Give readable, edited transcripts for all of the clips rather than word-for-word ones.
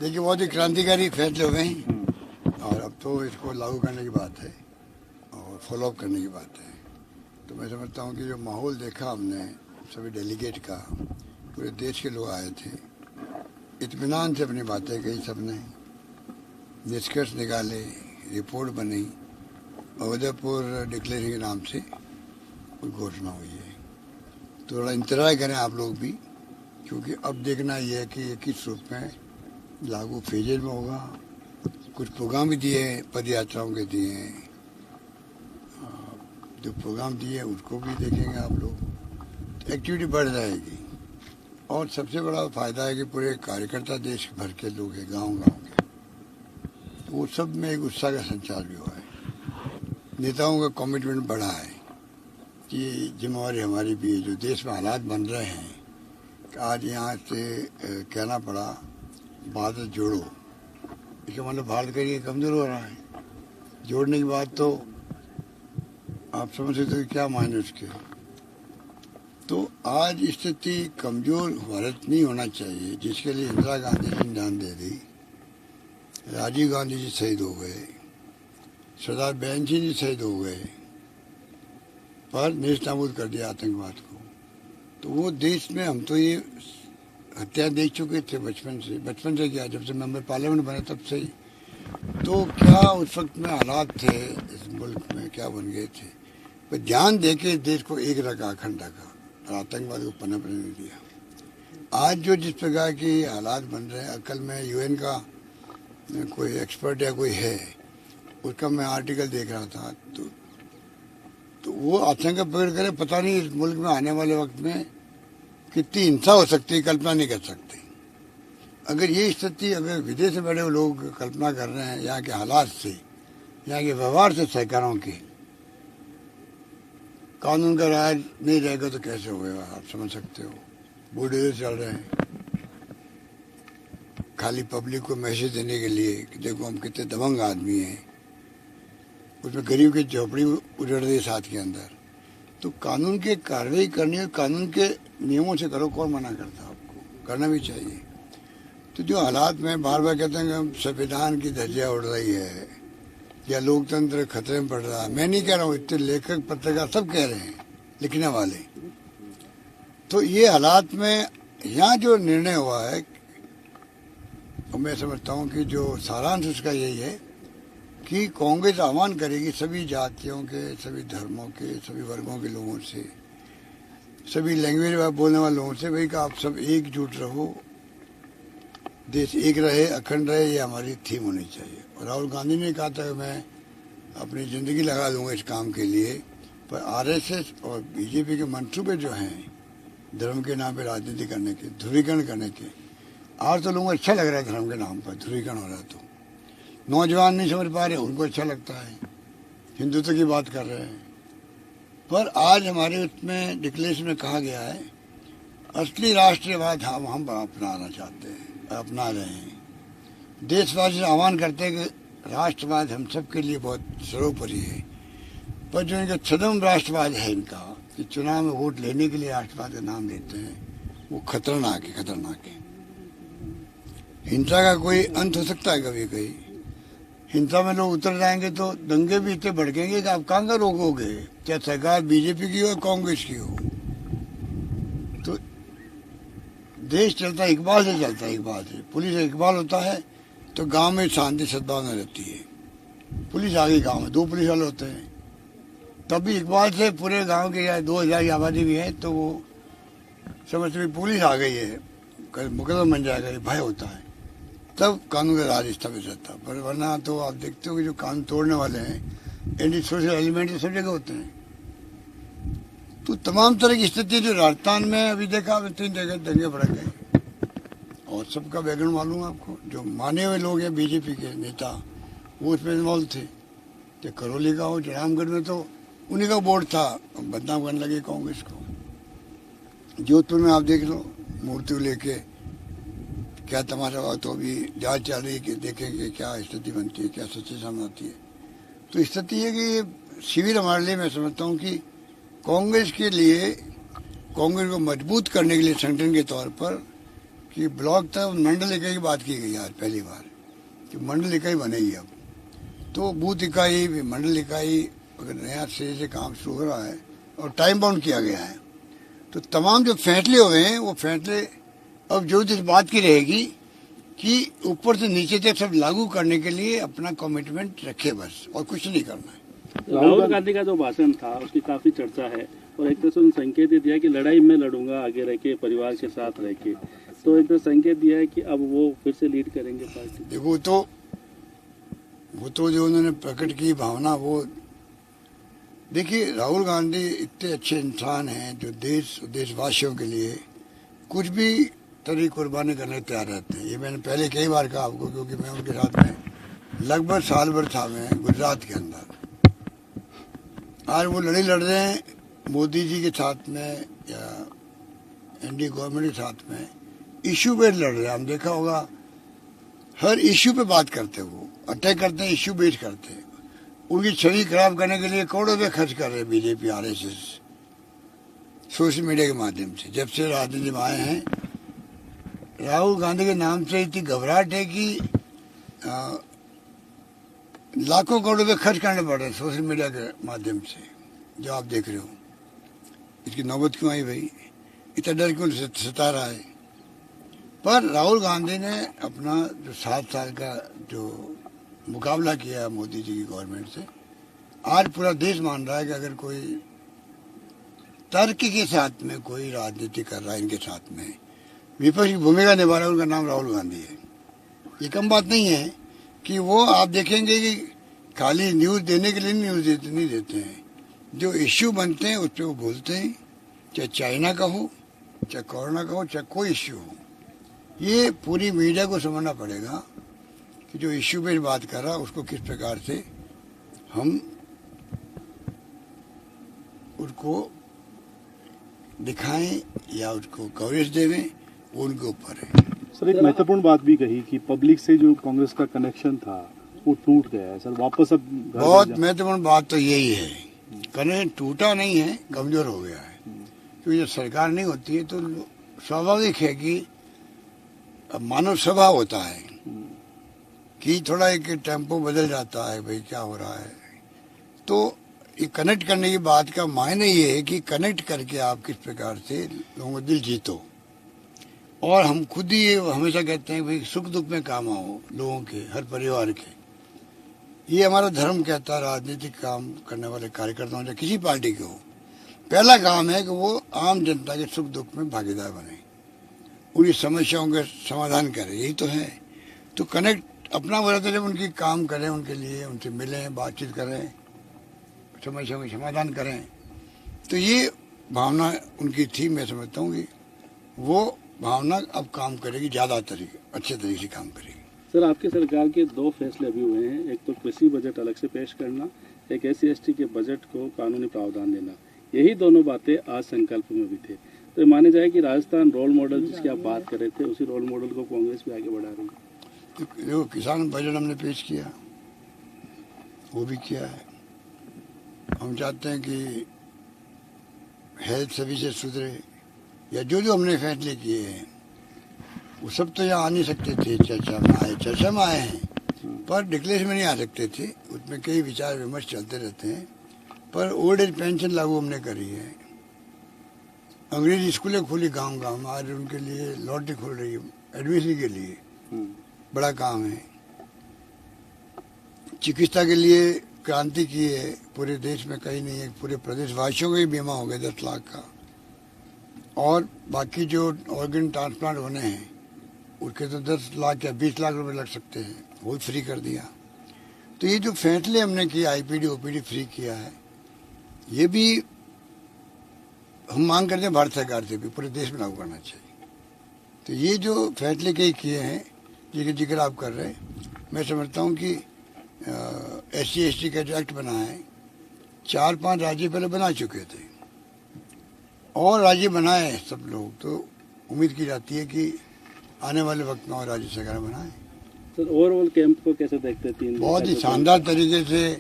देखिए बहुत ही क्रांतिकारी फैसले हुए हैं और अब तो इसको लागू करने की बात है और फॉलोअप करने की बात है। तो मैं समझता हूँ कि जो माहौल देखा हमने सभी डेलीगेट का, पूरे देश के लोग आए थे, इत्मीनान से अपनी बातें कही, सबने निष्कर्ष निकाले, रिपोर्ट बनी और उदयपुर डिक्लेरेशन के नाम से कोई घोषणा हुई है। तो थोड़ा इंतजार करें आप लोग भी, क्योंकि अब देखना यह है कि किस रूप में लागू फेजेज में होगा। कुछ प्रोग्राम भी दिए, पद यात्राओं के दिए, जो प्रोग्राम दिए उसको भी देखेंगे आप लोग, तो एक्टिविटी बढ़ जाएगी। और सबसे बड़ा फायदा है कि पूरे कार्यकर्ता देश भर के लोग हैं, गांव-गांव के, तो वो सब में एक उत्साह का संचार भी हुआ है। नेताओं का कमिटमेंट बढ़ा है कि जिम्मेवारी हमारी भी है। जो देश में हालात बन रहे हैं कि आज यहाँ से कहना पड़ा भारत जोड़ो, इसका मतलब भारत का ये कमजोर हो रहा है। जोड़ने की बात तो आप समझ सकते हो क्या मायने उसके। तो आज स्थिति कमजोर भारत नहीं होना चाहिए, जिसके लिए इंदिरा गांधी जी जान दे दी, राजीव गांधी जी शहीद हो गए, सरदार बेनजी जी शहीद हो गए, पर नेस्तनाबूद कर दिया आतंकवाद को। तो वो देश में हम तो ये हत्या देख चुके थे बचपन से क्या, जब से मेंबर पार्लियामेंट बने तब से ही। तो क्या उस वक्त में हालात थे इस मुल्क में, क्या बन गए थे। पर ध्यान देके देश को एक रखा, अखंड रखा और आतंकवाद को पनपने नहीं दिया। आज जो जिस प्रकार की हालात बन रहे हैं, कल मैं यूएन का कोई एक्सपर्ट या कोई है, उसका मैं आर्टिकल देख रहा था, तो वो आतंक पकड़ करे, पता नहीं इस मुल्क में आने वाले वक्त में कितनी हिंसा हो सकती है, कल्पना नहीं कर सकते। अगर ये स्थिति अगर विदेश में बैठे लोग कल्पना कर रहे हैं यहाँ के हालात से, यहाँ के व्यवहार से, सरकारों के, कानून का राज नहीं रहेगा तो कैसे होगा, आप समझ सकते हो। बुलडोजर चल रहे हैं खाली पब्लिक को मैसेज देने के लिए कि देखो हम कितने दबंग आदमी हैं। उसमें गरीब की झोपड़ी उजड़ रही साथ के अंदर। तो कानून की कार्रवाई करनी है, कानून के नियमों से करो, कौन मना करता है आपको, करना भी चाहिए। तो जो हालात में बार बार कहते हैं कि संविधान की धज्जियां उड़ रही है या लोकतंत्र खतरे में पड़ रहा है, मैं नहीं कह रहा हूँ, इतने लेखक पत्रकार सब कह रहे हैं, लिखने वाले। तो ये हालात में यहाँ जो निर्णय हुआ है, तो मैं समझता हूँ कि जो सारांश उसका यही है कि कांग्रेस आह्वान करेगी सभी जातियों के, सभी धर्मों के, सभी वर्गों के लोगों से, सभी लैंग्वेज बोलने वाले लोगों से, भाई कि आप सब एकजुट रहो, देश एक रहे, अखंड रहे, ये हमारी थीम होनी चाहिए। और राहुल गांधी ने कहा था कि मैं अपनी ज़िंदगी लगा दूंगा इस काम के लिए। पर आरएसएस और बीजेपी के मंसूबे जो हैं धर्म के नाम पे राजनीति करने के, ध्रुवीकरण करने के, आज तो लोगों को अच्छा लग रहा है धर्म के नाम पर ध्रुवीकरण हो रहा है। तो नौजवान नहीं समझ पा रहे, उनको अच्छा लगता है, हिंदुत्व की बात कर रहे हैं। पर आज हमारे उसमें डिक्लेरेशन में कहा गया है असली राष्ट्रीयवाद हम अपनाना चाहते हैं, अपना रहे हैं। देशवासी से आह्वान करते हैं कि राष्ट्रवाद हम सब के लिए बहुत सर्वोपरि है। पर जो इनका छद्म राष्ट्रवाद है इनका, कि चुनाव में वोट लेने के लिए राष्ट्रवाद का नाम लेते हैं, वो खतरनाक है, खतरनाक है। हिंसा का कोई अंत हो सकता है कभी कहीं। हिंसा में लोग उतर जाएंगे तो दंगे भी इतने भड़केंगे कि आप कहाँ का रोकोगे, चाहे सरकार बीजेपी की हो, कांग्रेस की हो। तो देश चलता है इकबाल से, चलता है इकबाल से। पुलिस इकबाल होता है तो गांव में शांति सद्भावना रहती है। पुलिस आ गई गांव में, 2 पुलिस वाले होते हैं, तब भी इकबाल से पूरे गांव के या 2000 की आबादी भी है तो वो समझते पुलिस आ गई है, मुकदमा बन जाएगा, ये भय होता है, तब कानून का राज स्थापित रहता। पर वरना तो आप देखते हो कि जो कानून तोड़ने वाले हैं, एंटी सोशल एलिमेंट सब जगह होते हैं। तो तमाम तरह की स्थिति जो राजस्थान में अभी देखा, 3 जगह दंगे भड़क गए और सबका बैकग्राउंड मालूम है आपको। जो माने हुए लोग हैं बीजेपी के नेता, वो उसमें इन्वॉल्व थे। तो करौली का हो, रामगढ़ में तो उन्हीं का बोर्ड था, बदनाम करने लगे कांग्रेस को। जोधपुर में आप देख लो, मूर्ति लेके क्या तमाशा हुआ। तो अभी जांच चल रही है कि देखेंगे क्या स्थिति बनती है, क्या सच्चाई सामने आती है। तो स्थिति है कि शिविर हमारे लिए, मैं समझता हूँ कि कांग्रेस के लिए, कांग्रेस को मजबूत करने के लिए संगठन के तौर पर कि ब्लॉक तक मंडल इकाई की बात की गई आज पहली बार कि मंडल इकाई बनेगी अब। तो बूथ इकाई भी मंडल इकाई अगर नया सिरे से काम शुरू हो रहा है और टाइम बाउंड किया गया है, तो तमाम जो फैसले हुए हैं वो फैसले अब जो इस बात की रहेगी कि ऊपर से नीचे तक सब लागू करने के लिए अपना कमिटमेंट रखे, बस और कुछ नहीं करना है। राहुल गांधी का जो भाषण था उसकी काफी चर्चा है और एक तरह से उन्होंने संकेत ये दिया कि लड़ाई में लड़ूंगा आगे रह के, परिवार के साथ रह के, तो एक तरह संकेत दिया है कि अब वो फिर से लीड करेंगे पार्टी। देखो वो तो जो उन्होंने प्रकट की भावना, वो देखिए राहुल गांधी इतने अच्छे इंसान हैं जो देशवासियों के लिए कुछ भी तरह कुर्बानी करने तैयार रहते हैं। ये मैंने पहले कई बार कहा आपको, क्योंकि मैं उनके साथ में लगभग साल भर था मैं गुजरात के अंदर। आज वो लड़ाई लड़ रहे हैं मोदी जी के साथ में या एनडीए गवर्नमेंट के साथ में, इश्यू बेस्ड लड़ रहे हैं। हम देखा होगा हर इश्यू पे बात करते हैं, वो अटैक करते हैं, इश्यू बेस्ड करते हैं। उनकी छवि खराब करने के लिए करोड़ों रुपये खर्च कर रहे हैं बीजेपी आरएसएस सोशल मीडिया के माध्यम से। जब से राजनीति में आए हैं राहुल गांधी के नाम से इतनी घबराहट है कि लाखों करोड़ रुपये खर्च करने पड़ रहे हैं सोशल मीडिया के माध्यम से, जो आप देख रहे हो। इसकी नौबत क्यों आई भाई, इतना डर क्यों सता रहा है? पर राहुल गांधी ने अपना जो 7 साल का जो मुकाबला किया मोदी जी की गवर्नमेंट से, आज पूरा देश मान रहा है कि अगर कोई तर्क के साथ में कोई राजनीति कर रहा है, इनके साथ में विपक्ष की भूमिका निभा रहा है, उनका नाम राहुल गांधी है। ये कम बात नहीं है कि वो आप देखेंगे कि खाली न्यूज़ देने के लिए न्यूज़ नहीं देते हैं, जो इश्यू बनते हैं उस पर वो बोलते हैं, चाहे चाइना का हो, चाहे कोरोना का हो, चाहे कोई इश्यू हो। ये पूरी मीडिया को समझना पड़ेगा कि जो इश्यू पे बात कर रहा है उसको किस प्रकार से हम उसको दिखाएं या उसको कवरेज देवें, वो उनके ऊपर है। सर एक महत्वपूर्ण बात भी कही कि पब्लिक से जो कांग्रेस का कनेक्शन था वो टूट गया है सर, वापस अब बहुत महत्वपूर्ण बात तो यही है, कनेक्शन टूटा नहीं है, कमजोर हो गया है। क्योंकि जब सरकार नहीं होती है तो स्वाभाविक है कि मानव स्वभाव होता है कि थोड़ा एक टेम्पो बदल जाता है, भाई क्या हो रहा है। तो ये कनेक्ट करने की बात का मायने ये है कि कनेक्ट करके आप किस प्रकार से लोगों का दिल जीतो। और हम खुद ही ये हमेशा कहते हैं भाई सुख दुख में काम आओ लोगों के, हर परिवार के। ये हमारा धर्म कहता है, राजनीतिक काम करने वाले कार्यकर्ताओं या किसी पार्टी के हो, पहला काम है कि वो आम जनता के सुख दुख में भागीदार बने, उनकी समस्याओं के समाधान करें, यही तो है। तो कनेक्ट अपना बोलते जब उनकी काम करें, उनके लिए उनसे मिलें, बातचीत करें, समस्याओं के समाधान करें। तो ये भावना उनकी थी, मैं समझता हूँ कि वो भावना अब काम करेगी, ज़्यादा अच्छे तरीके से काम करेगी। सर आपकी सरकार के 2 फैसले अभी हुए हैं, एक तो कृषि बजट अलग से पेश करना, एक SC/ST के बजट को कानूनी प्रावधान देना। यही दोनों बातें आज संकल्प में भी थे। तो माने जाए कि राजस्थान रोल मॉडल जिसकी आप बात कर रहे थे, उसी रोल मॉडल को कांग्रेस भी आगे बढ़ा रही है। तो जो किसान बजट हमने पेश किया वो भी किया है। हम चाहते हैं कि हेल्थ सभी से सुधरे, या जो जो हमने फैसले किए हैं वो सब तो यहाँ आ नहीं सकते थे, चर्चा में आए हैं, पर डिक्लेरेशन में नहीं आ सकते थे। उसमें कई विचार विमर्श चलते रहते हैं। पर ओल्ड एज पेंशन लागू हमने करी है, अंग्रेजी स्कूलें खोली गांव-गांव में, आज उनके लिए लॉटरी खोल रही है एडमिशन के लिए, बड़ा काम है। चिकित्सा के लिए क्रांति की है, पूरे देश में कहीं नहीं है, पूरे प्रदेशवासियों का ही बीमा हो गया 10 लाख का। और बाकी जो ऑर्गन ट्रांसप्लांट होने हैं उसके तो 10 लाख या 20 लाख रुपए लग सकते हैं, वो फ्री कर दिया। तो ये जो फैसले हमने किया, IPD OPD फ्री किया है, ये भी हम मांग करते हैं भारत सरकार से भी पूरे देश में लागू करना चाहिए। तो ये जो फैसले कई किए हैं जिसका जिक्र आप कर रहे हैं, मैं समझता हूँ कि SC/ST का जो एक्ट बना है 4-5 राज्य पहले बना चुके थे और राज्य बनाए सब लोग, तो उम्मीद की जाती है कि आने वाले वक्त में और राज्य सरकार बनाए। सर ओवरऑल कैंप को कैसे देखते हैं? बहुत ही शानदार तरीके से,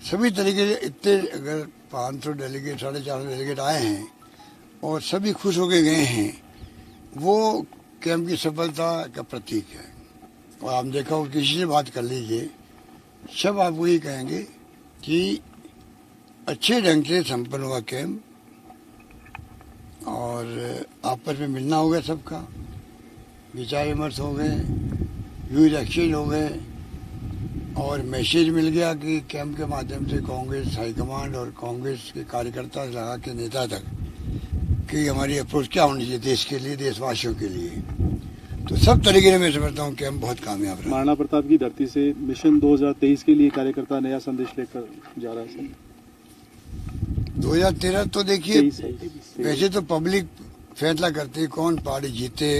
सभी तरीके से। इतने अगर 500 डेलीगेट 450 डेलीगेट आए हैं और सभी खुश होके गए हैं, वो कैंप की सफलता का प्रतीक है। और आप देखा हो, किसी से बात कर लीजिए, सब आपको ये कहेंगे कि अच्छे ढंग से संपन्न हुआ कैंप, और आपस में मिलना हो गया, सबका विचार विमर्श हो गए, व्यूज एक्सचेंज हो गए, और मैसेज मिल गया कि कैंप के माध्यम से कांग्रेस हाईकमांड और कांग्रेस के कार्यकर्ता से लगा के नेता तक कि हमारी अप्रोच क्या होनी चाहिए देश के लिए, देशवासियों के लिए। तो सब तरीके से मैं समझता हूँ कैंप बहुत कामयाब रहा। महाराणा प्रताप की धरती से मिशन 2023 के लिए कार्यकर्ता नया संदेश लेकर जा रहा है। 2013 तो देखिए, 23 वैसे तो पब्लिक फैसला करती है कौन पार्टी जीते,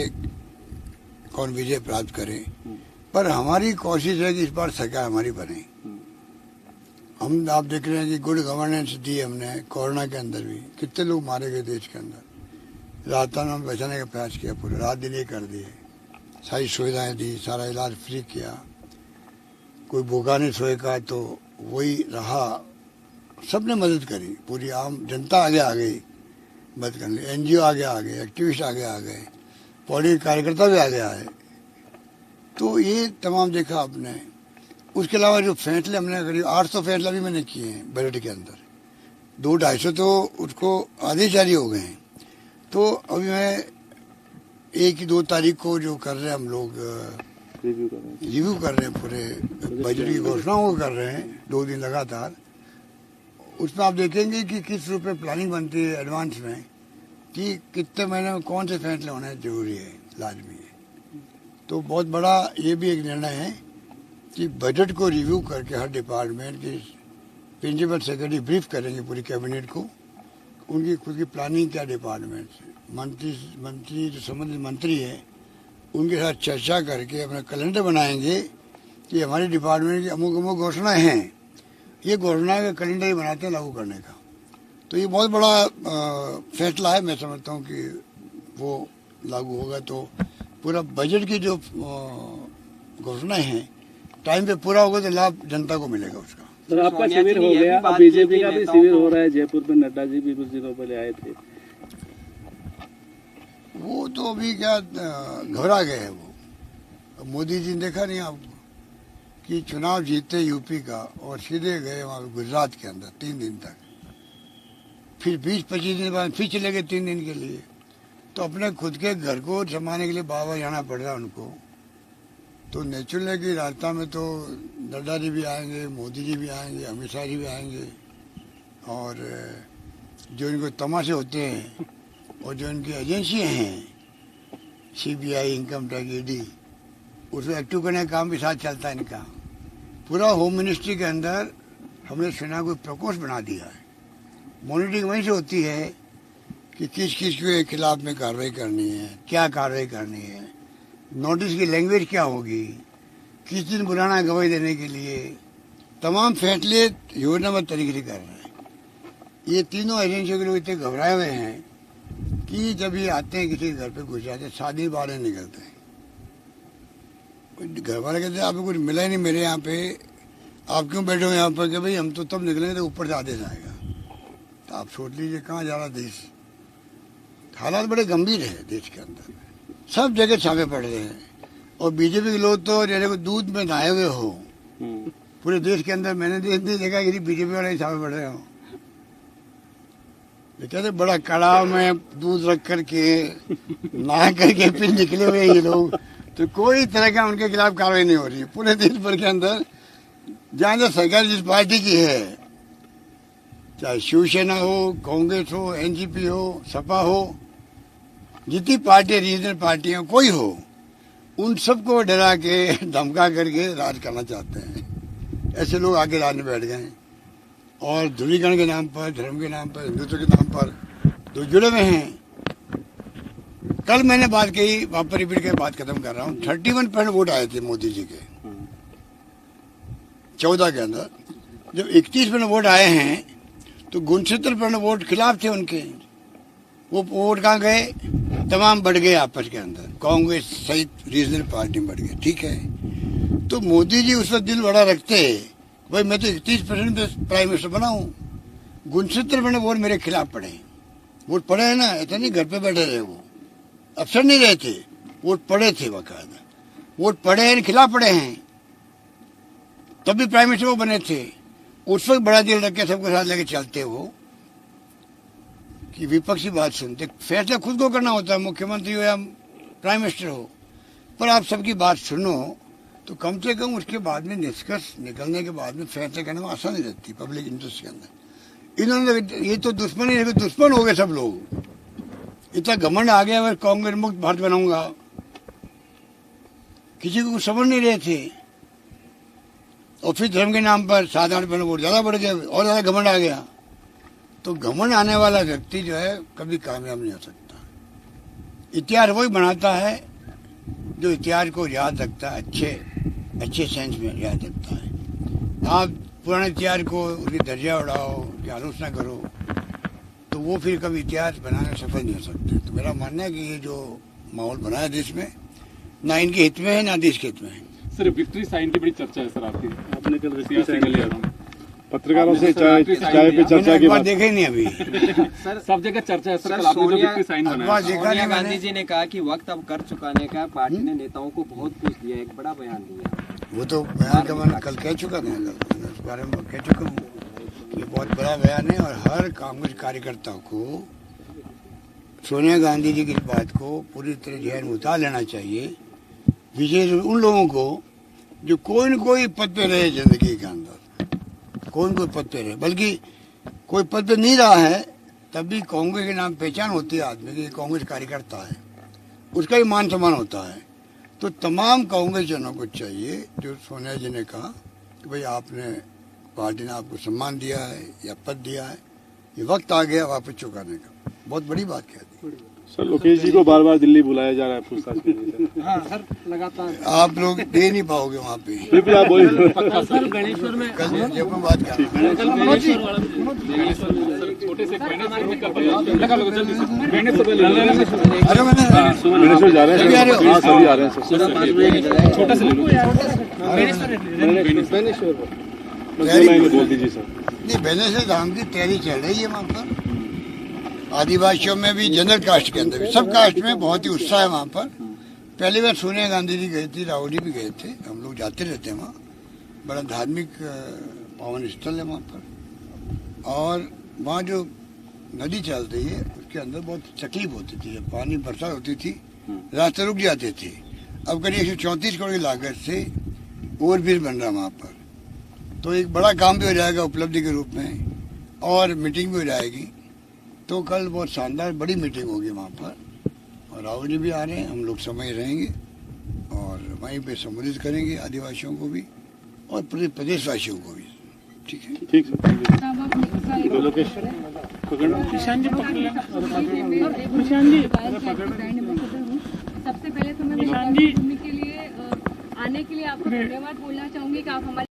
कौन विजय प्राप्त करे, पर हमारी कोशिश है कि इस बार सरकार हमारी बने। हम आप देख रहे हैं कि गुड गवर्नेंस दी हमने। कोरोना के अंदर भी कितने लोग मारे गए देश के अंदर, राजस्थान में बचाने का प्रयास किया, पूरे रात दिन ये कर दिए, सारी सुविधाएं दी, सारा इलाज फ्री किया। कोई भूखा नहीं सोएगा तो वही रहा, सबने मदद करी, पूरी आम जनता आगे आ गई मदद करने, एनजीओ आगे आ गए, एक्टिविस्ट आगे आ गए, पॉलिटिकल कार्यकर्ता भी आगे आए। तो ये तमाम देखा आपने। उसके अलावा जो फैसले हमने करीब 800 फैसला भी मैंने किए हैं बजट के अंदर, 200-250 तो उसको आधे जारी हो गए हैं। तो अभी मैं 1-2 तारीख को जो कर रहे हैं हम लोग रिव्यू कर रहे हैं, पूरे बजट की घोषणाओं को कर रहे हैं 2 दिन लगातार। उसमें आप देखेंगे कि किस रूप में प्लानिंग बनती है एडवांस में, कि कितने महीने में कौन से फैसले होने जरूरी है, लाजमी है। तो बहुत बड़ा ये भी एक निर्णय है कि बजट को रिव्यू करके हर डिपार्टमेंट की प्रिंसिपल सेक्रेटरी ब्रीफ करेंगे पूरी कैबिनेट को, उनकी खुद की प्लानिंग क्या डिपार्टमेंट से, मंत्री जो संबंधित मंत्री है उनके साथ चर्चा करके अपना कैलेंडर बनाएंगे कि हमारे डिपार्टमेंट की अमुक अमुक घोषणाएं हैं, ये घोषणाएं का कैलेंडर ही बनाते हैं लागू करने का। तो ये बहुत बड़ा फैसला है। मैं समझता हूँ कि वो लागू होगा तो पूरा बजट की जो घोषणाएं हैं टाइम पे पूरा होगा तो लाभ जनता को मिलेगा उसका। सर आपका शिविर हो गया, अब बीजेपी का भी शिविर हो रहा है जयपुर में, नड्डा जी भी कुछ दिनों पहले आए थे। वो तो अभी क्या घबरा गए हैं वो। मोदी जी ने देखा नहीं आपको कि चुनाव जीते यूपी का और सीधे गए वहाँ गुजरात के अंदर 3 दिन तक, फिर 20-25 दिन बाद फिर चले गए 3 दिन के लिए। तो अपने खुद के घर को संभालने के लिए बाबा जाना पड़ रहा है उनको। तो नेचुरल है कि राजस्थान में तो नड्डा जी भी आएंगे, मोदी जी भी आएंगे, अमित शाह जी भी आएंगे, और जो इनको तमाशे होते हैं और जो इनकी एजेंसियां हैं सीबीआई, इनकम टैक्स, ईडी, उसको एक्टिव करने का काम भी साथ चलता है इनका। पूरा होम मिनिस्ट्री के अंदर हमने सेना को प्रकोष्ठ बना दिया है। मॉनिटरिंग वहीं से होती है कि किस किस के खिलाफ में कार्रवाई करनी है, क्या कार्रवाई करनी है, नोटिस की लैंग्वेज क्या होगी, किस दिन बुलाना गवाही देने के लिए, तमाम फैसले योजनाबद्ध तरीके से कर रहे हैं। ये तीनों एजेंसियों के लोग इतने घबराए हुए हैं कि जब ये आते हैं किसी घर पे घुस जाते हैं, शादी बाहर निकलते हैं, घर वाले कहते हैं आपको कुछ मिला ही नहीं मेरे यहाँ पे, आप क्यों बैठे हो यहाँ पर, कि भाई हम तो तब निकलेंगे तो ऊपर से आदेश आएगा। तो आप सोच लीजिए कहाँ जा रहा देश। हालात बड़े गंभीर है देश के अंदर, सब जगह छापे पड़ रहे हैं। और बीजेपी के लोग तो जैसे को दूध में नहाए हुए हो पूरे देश के अंदर। मैंने देखा कि बीजेपी वाले छापे पड़ रहे हो, कहते बड़ा कड़ाव में दूध रख करके नहा करके फिर निकले हुए ये लोग। तो कोई तरह का उनके खिलाफ कार्रवाई नहीं हो रही है पूरे देश भर के अंदर। जहाँ जहाँ सरकार जिस पार्टी की है, चाहे शिवसेना हो, कांग्रेस हो, एनसीपी हो, सपा हो, जितनी पार्टी रीजनल पार्टियां कोई हो, उन सबको डरा के धमका करके राज करना चाहते हैं। ऐसे लोग आके राज में बैठ गए और ध्रुवीकरण के नाम पर, धर्म के नाम पर, हिंदुत्व के नाम पर तो जुड़े हुए हैं। कल मैंने बात कही, वापस रिपीट कर बात खत्म कर रहा हूँ। 31% वोट आए थे मोदी जी के 14 के अंदर। जब 31% वोट आए हैं तो 69% वोट खिलाफ थे उनके। वो वोट कहाँ गए? तमाम बढ़ गए आपस के अंदर, कांग्रेस सहित रीजनल पार्टी बढ़ गए। ठीक है, तो मोदी जी उस वक्त दिल बड़ा रखते, भाई मैं तो 31% पे प्राइम मिनिस्टर बना हूँ, 69% वोट मेरे खिलाफ पड़े। वोट पड़े है ना, ऐसा नहीं घर पे बैठे रहे, वो अफसर नहीं रहे थे, वोट पड़े थे बाकायदा, वोट पड़े हैं, खिलाफ पड़े हैं, तब भी प्राइम मिनिस्टर वो बने थे। उस वक्त बड़ा दिल रख के सबके साथ लेके चलते हो कि विपक्ष की बात सुनते। फैसला खुद को करना होता है, मुख्यमंत्री हो या प्राइम मिनिस्टर हो, पर आप सबकी बात सुनो तो कम से कम उसके बाद में निष्कर्ष निकलने के बाद में फैसला करने में आसानी रहती पब्लिक इंटरेस्ट के अंदर। इन्होंने ये तो दुश्मन ही, दुश्मन हो गए सब लोग। इतना घमंड आ गया, मैं कांग्रेस मुक्त भारत बनाऊंगा, किसी को कुछ समझ नहीं रहे थे। और फिर धर्म के नाम पर 7-8 वोट ज्यादा बढ़ गए और ज्यादा घमंड आ गया। तो घमंड आने वाला व्यक्ति जो है कभी कामयाब नहीं हो सकता। इतिहास वही बनाता है जो इतिहास को याद रखता है, अच्छे सेंस में याद रखता है। आप पुराने इतिहास को उसकी दर्जा उड़ाओ, उसकी आलोचना करो, तो वो फिर कभी इतिहास बनाने सफल नहीं हो सकते। तो मेरा मानना है कि ये जो माहौल बना है देश में, ना इनके हित में है ना देश के हित में है। सर विक्ट्री साइन की बड़ी चर्चा है सर आपकी, आपने कल विक्ट्री साइन लिया था पत्रकारों से चाय पे चर्चा की बात देखे नहीं अभी। सर सब जगह चर्चा है सर, कल आपने जो विक्ट्री साइन बनाया। सोनिया गांधी जी ने कहा कि वक्त अब कर चुकाने का, पार्टी ने नेताओं को बहुत कुछ दिया, एक बड़ा बयान दिया। वो तो बयान का मैंने कल कह चुका था, मैं उस बारे में कह चुका हूँ कि बहुत बड़ा बयान है। और हर कांग्रेस कार्यकर्ता को सोनिया गांधी जी की इस बात को पूरी तरह जहन में उतार लेना चाहिए। विशेष उन लोगों को जो कोई न कोई पद पे रहे जिंदगी के अंदर, कोई न कोई पद पे रहे, बल्कि कोई पद पे नहीं रहा है तब भी कांग्रेस के नाम पहचान होती है आदमी की, कांग्रेस कार्यकर्ता है, उसका ही मान सम्मान होता है। तो तमाम कांग्रेस जनों को चाहिए, जो सोनिया जी ने कहा कि भाई आपने, पार्टी ने आपको सम्मान दिया है या पद दिया है, ये वक्त आ गया वापस चुकाने का। बहुत बड़ी बात कह दी। सर लोकेश जी को बार बार दिल्ली बुलाया जा रहा है पूछताछ के लिए। हाँ सर, लगातार आप लोग दे नहीं पाओगे वहाँ पे। फिर भी आप बोलिए। सर गणेश्वर में कल जब मैं बात कर छोटे से अरे मैंने गणेश्वर जा रहे हैं, हाँ सभी आ रहे हैं सर। छोटा से ले लो। बोल दीजिए सर। नहीं, बेनेश्वर धाम की तैयारी चल रही है वहाँ पर। आदिवासियों में भी, जनरल कास्ट के अंदर भी, सब कास्ट में बहुत ही उत्साह है वहाँ पर। पहली बार सोनिया गांधी जी गई थी, राहुल जी भी गए थे, हम लोग जाते रहते हैं वहाँ। बड़ा धार्मिक पावन स्थल है वहाँ पर। और वहाँ जो नदी चल रही है उसके अंदर बहुत तकलीफ होती थी, जब पानी बरसात होती थी रास्ते रुक जाते थे। अब करीब 134 करोड़ की लागत से ओवरब्रिज बन रहा है वहाँ पर, तो एक बड़ा काम भी हो जाएगा उपलब्धि के रूप में, और मीटिंग भी हो जाएगी। तो कल बहुत शानदार बड़ी मीटिंग होगी वहाँ पर, और राहुल जी भी आ रहे हैं, हम लोग समय रहेंगे और वहीं पे संबोधित करेंगे आदिवासियों को भी और पूरे प्रदेशवासियों को भी। ठीक है, ठीक सर। लोकेश सबसे पहले तो मैं विशाल भूमि के लिए आने के लिए आपको धन्यवाद बोलना चाहूंगी कि आप हमारे